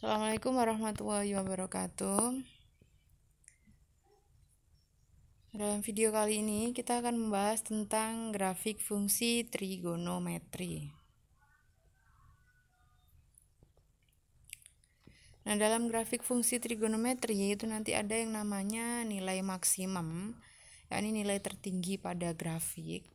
Assalamualaikum warahmatullahi wabarakatuh. Dalam video kali ini kita akan membahas tentang grafik fungsi trigonometri. Nah, dalam grafik fungsi trigonometri itu nanti ada yang namanya nilai maksimum, yakni nilai tertinggi pada grafik.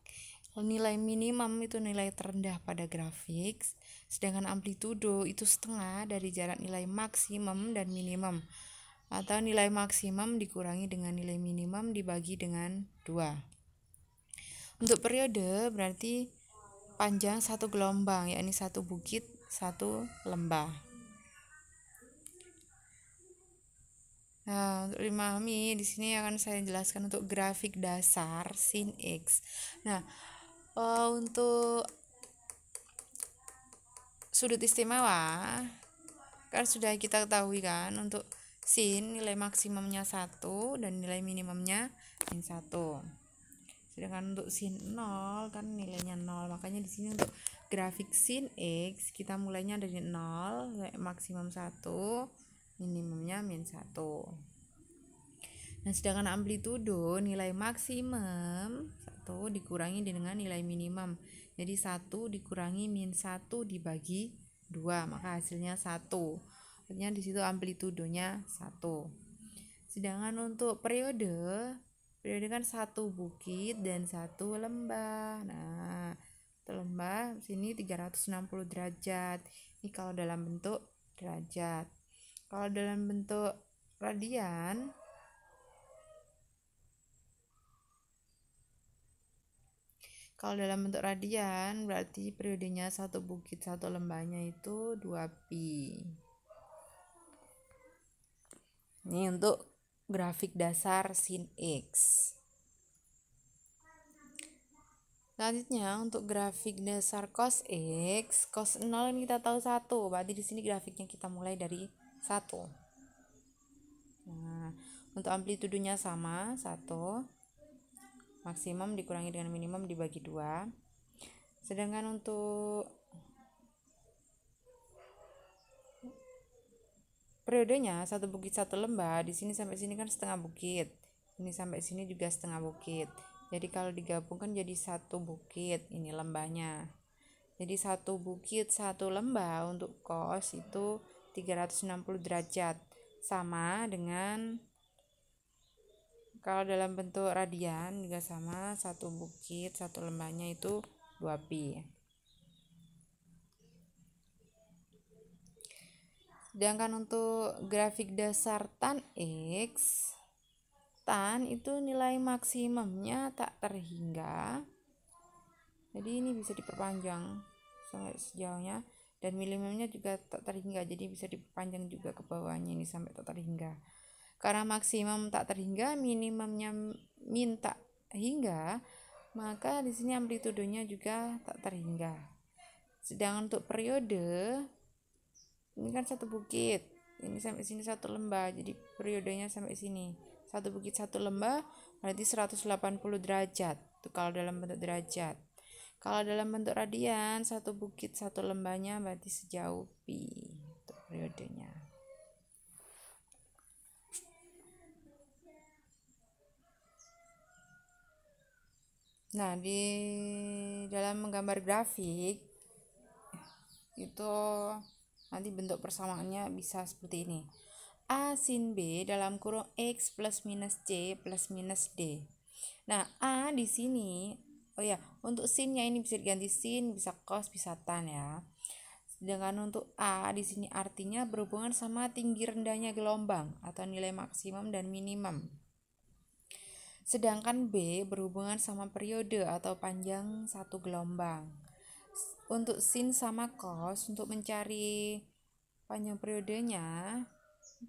Nilai minimum itu nilai terendah pada grafik, sedangkan amplitudo itu setengah dari jarak nilai maksimum dan minimum, atau nilai maksimum dikurangi dengan nilai minimum dibagi dengan 2. Untuk periode berarti panjang satu gelombang, yakni satu bukit, satu lembah. Nah, untuk dimahami di sini akan saya jelaskan untuk grafik dasar sin X. Nah, untuk sudut istimewa kan sudah kita ketahui kan, untuk sin nilai maksimumnya 1 dan nilai minimumnya min 1. Sedangkan untuk sin 0 kan nilainya 0. Makanya di sini untuk grafik sin X kita mulainya dari 0, maksimum 1, minimumnya min 1. Nah, sedangkan amplitudo nilai maksimum 1 dikurangi dengan nilai minimum. Jadi 1 dikurangi min 1 dibagi 2, maka hasilnya 1. Artinya di situ amplitudonya 1. Sedangkan untuk periode kan satu bukit dan satu lembah. Nah, satu lembah sini 360 derajat. Ini kalau dalam bentuk derajat. Kalau dalam bentuk radian berarti periodenya satu bukit satu lembahnya itu 2pi. Ini untuk grafik dasar sin X. Selanjutnya untuk grafik dasar cos X, cos 0 ini kita tahu 1, berarti di sini grafiknya kita mulai dari 1. Nah, untuk amplitudonya sama, 1. Maksimum dikurangi dengan minimum dibagi 2. Sedangkan untuk periodenya satu bukit satu lembah, di sini sampai sini kan setengah bukit. Ini sampai sini juga setengah bukit. Jadi kalau digabungkan jadi satu bukit, ini lembahnya. Jadi satu bukit satu lembah untuk cos itu 360 derajat. Sama dengan kalau dalam bentuk radian juga sama, satu bukit satu lembahnya itu 2pi. Sedangkan untuk grafik dasar tan X, tan itu nilai maksimumnya tak terhingga. Jadi ini bisa diperpanjang sampai sejauhnya, dan minimumnya juga tak terhingga, jadi bisa diperpanjang juga ke bawahnya ini sampai tak terhingga. Karena maksimum tak terhingga, minimumnya min tak hingga, maka di sini amplitudonya juga tak terhingga. Sedangkan untuk periode ini kan satu bukit, ini sampai sini satu lembah, jadi periodenya sampai sini. Satu bukit satu lembah berarti 180 derajat. Itu kalau dalam bentuk derajat. Kalau dalam bentuk radian, satu bukit satu lembahnya berarti sejauh pi untuk periodenya. Nah, di dalam menggambar grafik itu nanti bentuk persamaannya bisa seperti ini. A sin B dalam kurung X plus minus C plus minus D. Nah, A di sini, untuk sinnya ini bisa diganti sin, bisa cos, bisa tan ya. Sedangkan untuk A di sini artinya berhubungan sama tinggi rendahnya gelombang atau nilai maksimum dan minimum. Sedangkan B berhubungan sama periode atau panjang satu gelombang. Untuk sin sama cos, untuk mencari panjang periodenya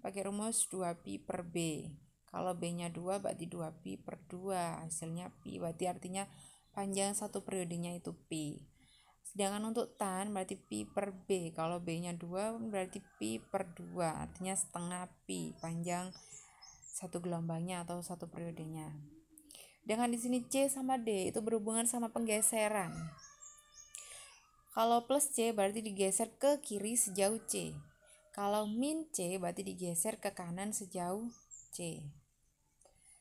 pakai rumus 2pi per B. Kalau B-nya 2 berarti 2pi per 2, hasilnya pi, berarti artinya panjang satu periodenya itu pi. Sedangkan untuk tan berarti pi per B. Kalau B-nya 2 berarti pi per 2, artinya setengah pi, panjang satu gelombangnya atau satu periodenya. Dengan di sini C sama D itu berhubungan sama penggeseran. Kalau plus C berarti digeser ke kiri sejauh C. Kalau min C berarti digeser ke kanan sejauh C.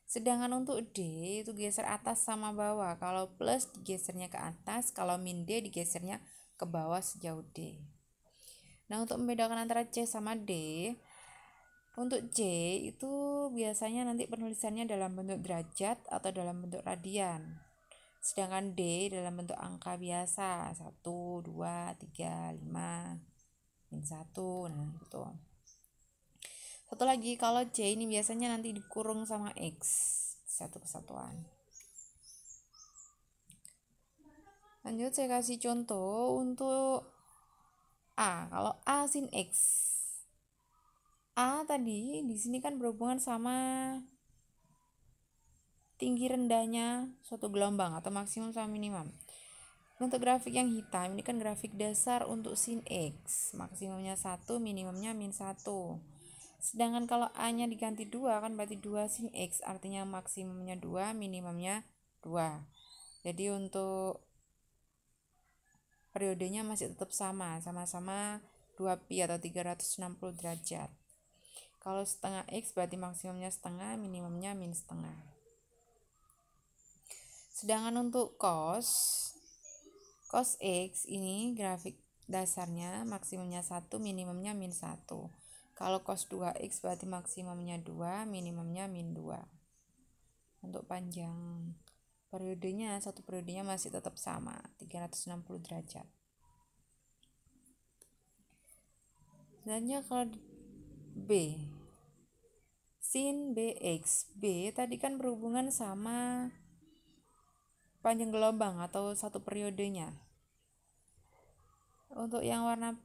Sedangkan untuk D itu geser atas sama bawah. Kalau plus digesernya ke atas, kalau min D digesernya ke bawah sejauh D. Nah, untuk membedakan antara C sama D, untuk C itu biasanya nanti penulisannya dalam bentuk derajat atau dalam bentuk radian. Sedangkan D dalam bentuk angka biasa, 1, 2, 3, 5, min 1, nah gitu. Satu lagi, kalau C ini biasanya nanti dikurung sama X, satu kesatuan. Lanjut saya kasih contoh untuk A. Kalau A sin X, A tadi di sini kan berhubungan sama tinggi rendahnya suatu gelombang atau maksimum sama minimum. Untuk grafik yang hitam ini kan grafik dasar untuk sin X, maksimumnya 1, minimumnya min 1. Sedangkan kalau A-nya diganti 2 kan berarti 2 sin X, artinya maksimumnya 2, minimumnya 2. Jadi untuk periodenya masih tetap sama-sama 2pi atau 360 derajat. Kalau setengah X berarti maksimumnya setengah, minimumnya min setengah. Sedangkan untuk cos X ini grafik dasarnya maksimumnya 1, minimumnya min 1. Kalau cos 2X berarti maksimumnya 2, minimumnya min 2. Untuk panjang periodenya, satu periodenya masih tetap sama, 360 derajat. Selanjutnya kalau B, sin BX. B tadi kan berhubungan sama panjang gelombang atau satu periodenya. Untuk yang warna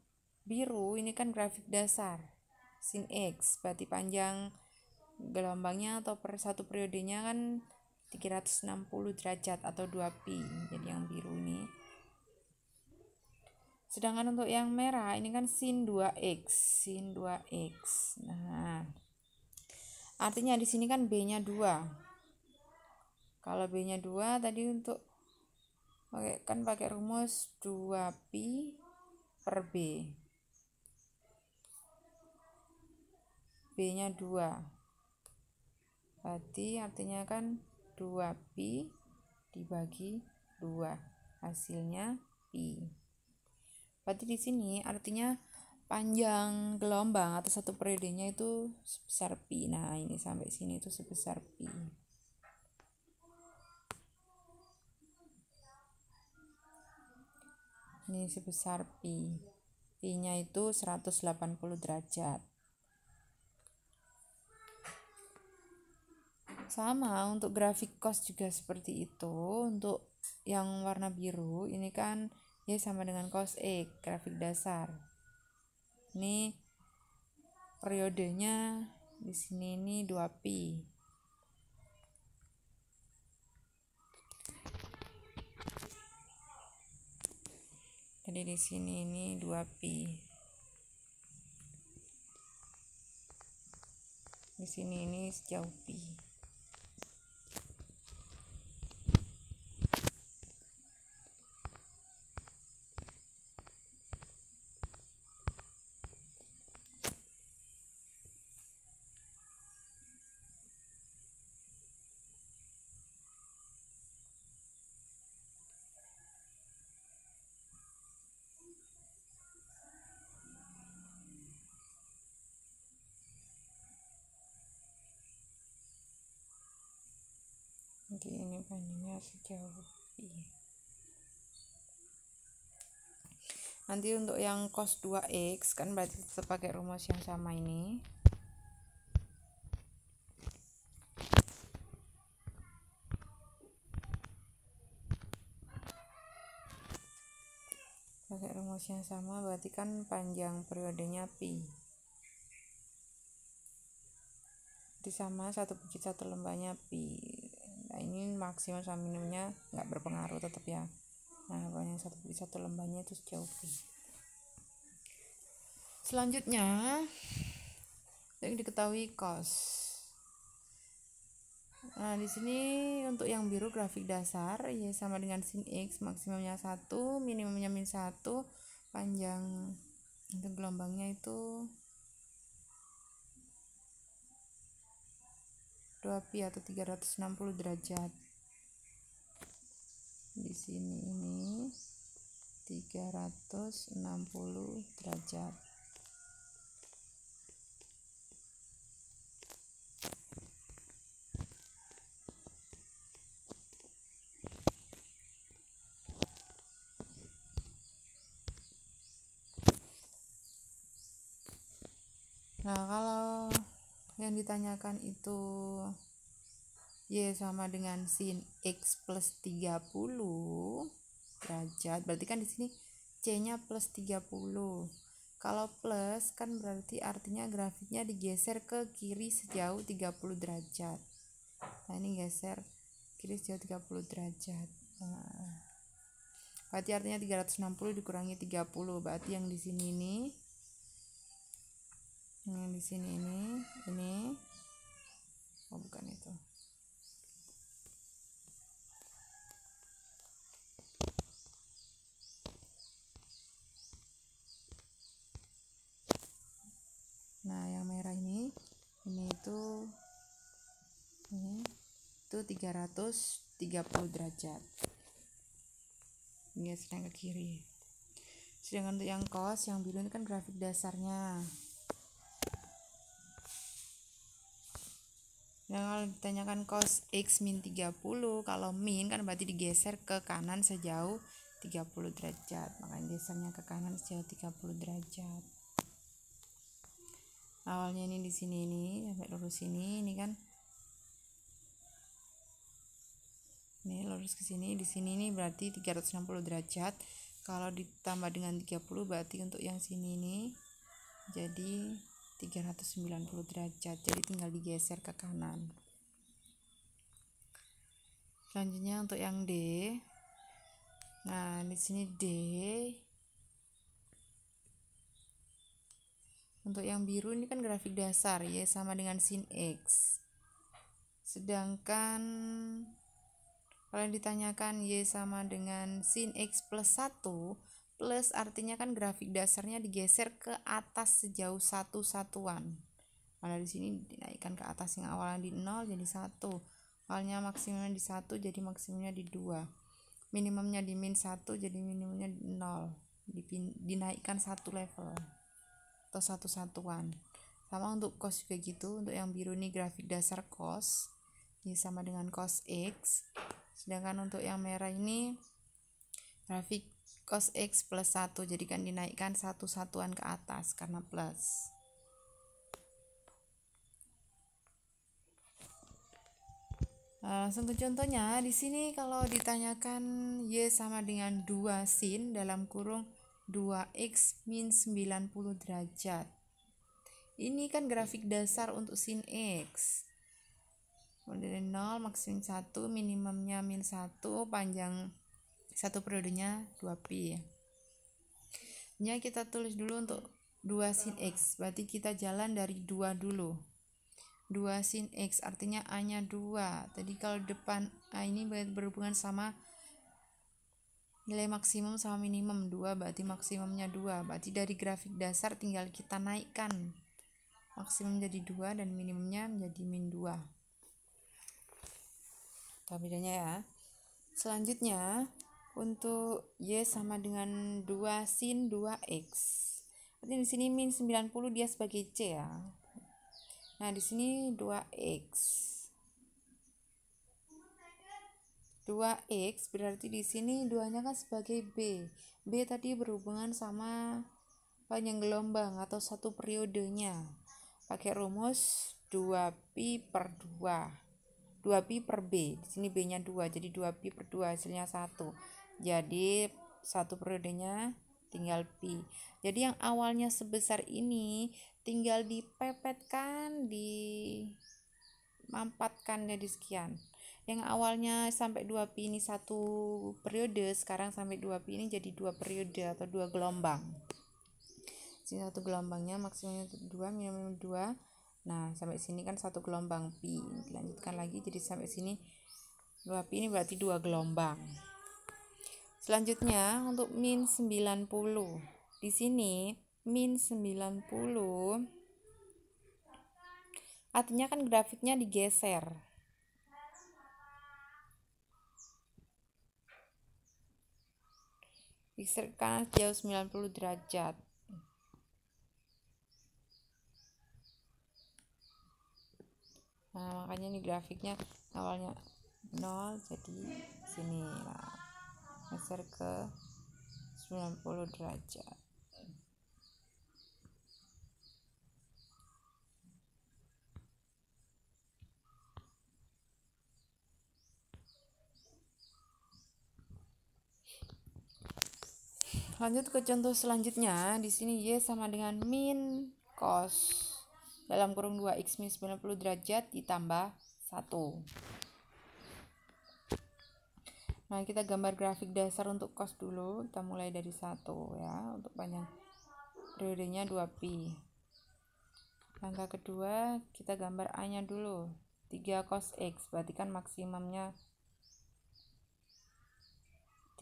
biru ini kan grafik dasar, sin X berarti panjang gelombangnya atau per satu periodenya kan 360 derajat atau 2pi, jadi yang biru ini. Sedangkan untuk yang merah ini kan sin 2x. Nah, artinya di sini kan B-nya 2. Kalau B-nya 2 tadi untuk pakai rumus 2pi per B. B-nya 2. Berarti artinya kan 2pi dibagi 2, hasilnya pi. Berarti di sini artinya panjang gelombang atau satu periodenya itu sebesar pi. Nah, ini sampai sini itu sebesar pi. Ini sebesar pi. Pi-nya itu 180 derajat. Sama untuk grafik cos juga seperti itu. Untuk yang warna biru ini kan ya sama dengan cos X, grafik dasar. Ini periodenya di sini ini 2pi. Jadi di sini ini 2pi. Di sini ini sejauh pi. Jadi ini panjangnya sejauh pi. Nanti untuk yang cos 2x kan berarti tetap pakai rumus yang sama ini. Pakai rumus yang sama berarti kan panjang periodenya pi. Jadi sama 1/1 lembahnya pi. Nah, ini maksimum sama minimumnya nggak berpengaruh tetap ya. Nah, pokoknya 1/1 lembahnya itu sejauh pi. Selanjutnya yang diketahui cos. Nah, di sini untuk yang biru grafik dasar ya sama dengan sin X, maksimumnya 1, minimumnya min 1, panjang untuk gelombangnya itu 2pi atau 360 derajat. Di sini ini 360 derajat. Nah, kalau yang ditanyakan itu Y sama dengan sin X plus 30 derajat, berarti kan di sini C-nya plus 30. Kalau plus kan berarti artinya grafiknya digeser ke kiri sejauh 30 derajat. Nah, ini geser kiri sejauh 30 derajat. Nah, berarti artinya 360 dikurangi 30, berarti yang di sini nih, yang di sini ini oh bukan itu. Nah, yang merah ini itu 330 derajat. Ini sedang ke kiri. Sedangkan untuk yang cos, yang biru ini kan grafik dasarnya. Yang kalau ditanyakan cos X min 30, kalau min kan berarti digeser ke kanan sejauh 30 derajat. Makanya gesernya ke kanan sejauh 30 derajat. Awalnya ini di sini ini sampai lurus ini kan. Ini lurus ke sini, di sini ini berarti 360 derajat. Kalau ditambah dengan 30 berarti untuk yang sini ini jadi 390 derajat. Jadi tinggal digeser ke kanan. Selanjutnya untuk yang D. Nah, di sini D. Untuk yang biru ini kan grafik dasar ya, sama dengan sin X. Sedangkan kalau yang ditanyakan Y sama dengan sin X plus 1, plus artinya kan grafik dasarnya digeser ke atas sejauh 1 satuan. Mana di sini dinaikkan ke atas, yang awalnya di 0 jadi 1. Awalnya maksimumnya di 1 jadi maksimumnya di 2. Minimumnya di min 1 jadi minimumnya di 0. Dinaikkan 1 level atau 1 satuan. Sama untuk cos juga gitu. Untuk yang biru ini grafik dasar cos, ini sama dengan cos X. Sedangkan untuk yang merah ini grafik cos X plus 1, jadi kan dinaikkan 1 satuan ke atas karena plus. Langsung ke contohnya. Di sini kalau ditanyakan Y sama dengan 2 sin dalam kurung 2x min 90 derajat. Ini kan grafik dasar untuk sin X. Dari 0 maksimum 1, minimumnya min 1, panjang satu periodenya 2pi. Ini kita tulis dulu untuk 2 sin X. Berarti kita jalan dari 2 dulu. 2 sin X artinya A-nya 2. Tadi kalau depan A ini berhubungan sama nilai maksimum sama minimum 2, berarti maksimumnya 2. Berarti dari grafik dasar tinggal kita naikkan maksimum jadi 2 dan minimumnya menjadi min 2. Tahu bedanya ya. Selanjutnya untuk Y sama dengan 2 sin 2x. Berarti di sini min 90 dia sebagai C ya. Nah, di sini 2x. 2x berarti di sini 2-nya kan sebagai B. B tadi berhubungan sama panjang gelombang atau satu periodenya. Pakai rumus 2pi per 2. 2pi per B. Di sini B-nya 2, jadi 2pi per 2 hasilnya 1. Jadi satu periodenya tinggal pi. Jadi yang awalnya sebesar ini tinggal dipepetkan, dimampatkan jadi sekian. Yang awalnya sampai 2pi ini satu periode, sekarang sampai 2pi ini jadi 2 periode atau 2 gelombang. Sini satu gelombangnya maksimumnya 2, minimum 2. Nah, sampai sini kan satu gelombang pi. Dilanjutkan lagi jadi sampai sini 2pi ini berarti 2 gelombang. Selanjutnya untuk min 90. Di sini min 90 artinya kan grafiknya digeser. Geser ke kanan jauh 90 derajat. Nah, makanya ini grafiknya awalnya 0 jadi sini. Nah, geser ke 90 derajat. Lanjut ke contoh selanjutnya. Di sini Y sama dengan min cos dalam kurung 2x min 90 derajat ditambah 1. Nah, kita gambar grafik dasar untuk cos dulu. Kita mulai dari 1 ya, untuk panjang periodenya 2pi. Langkah kedua, kita gambar A-nya dulu. 3 cos X, berarti kan maksimumnya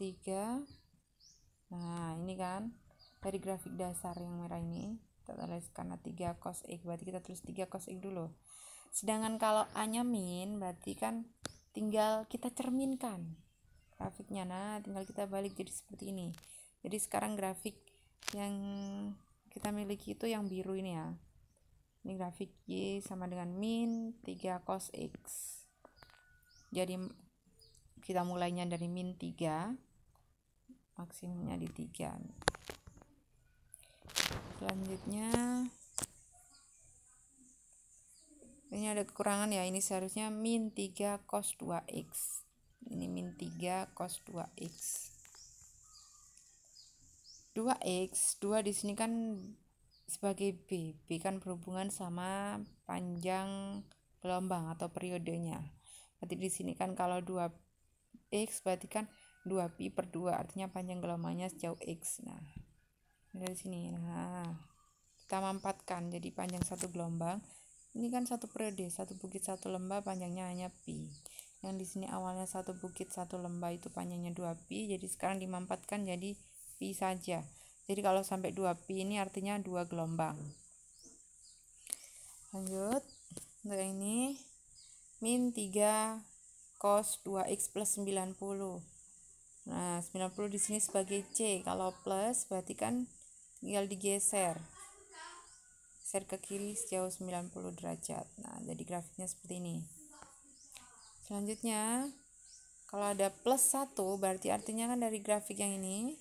3. Nah, ini kan dari grafik dasar yang merah ini kita tulis karena 3 cos X, berarti kita tulis 3 cos X dulu. Sedangkan kalau A-nya min, berarti kan tinggal kita cerminkan grafiknya. Nah, tinggal kita balik jadi seperti ini. Jadi sekarang grafik yang kita miliki itu yang biru ini ya. Ini grafik Y sama dengan min 3 cos X. Jadi kita mulainya dari min 3, maksimumnya di 3. Selanjutnya ini ada kekurangan ya, ini seharusnya min 3 cos 2x. Ini min 3 cos 2x. 2x, 2 di sini kan sebagai B. B kan berhubungan sama panjang gelombang atau periodenya. Berarti di sini kan kalau 2x berarti kan 2pi per 2, artinya panjang gelombangnya sejauh x. Nah, dari sini. Nah, kita mampatkan jadi panjang satu gelombang. Ini kan satu periode, satu bukit satu lembah panjangnya hanya pi. Yang di sini awalnya satu bukit satu lembah itu panjangnya 2pi, jadi sekarang dimampatkan jadi pi saja. Jadi kalau sampai 2pi ini artinya 2 gelombang. Lanjut. Untuk ini min 3 cos 2x plus 90. Nah, 90 di sini sebagai C. Kalau plus berarti kan tinggal digeser. Geser ke kiri sejauh 90 derajat. Nah, jadi grafiknya seperti ini. Selanjutnya, kalau ada plus 1 berarti artinya kan dari grafik yang ini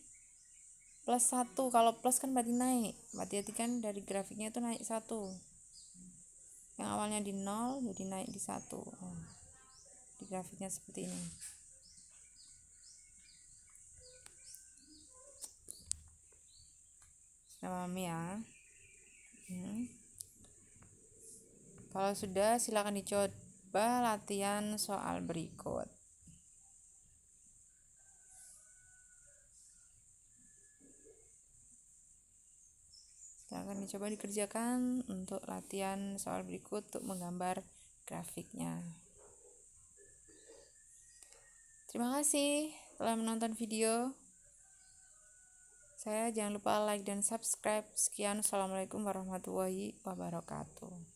plus 1. Kalau plus kan berarti naik. Berarti kan dari grafiknya itu naik 1. Yang awalnya di 0 jadi naik di 1. Di grafiknya seperti ini. Pahami ya. Kalau sudah silakan dicoba latihan soal berikut. Silakan dicoba dikerjakan untuk latihan soal berikut untuk menggambar grafiknya. Terima kasih telah menonton video. Jangan lupa like dan subscribe. Sekian, assalamualaikum warahmatullahi wabarakatuh.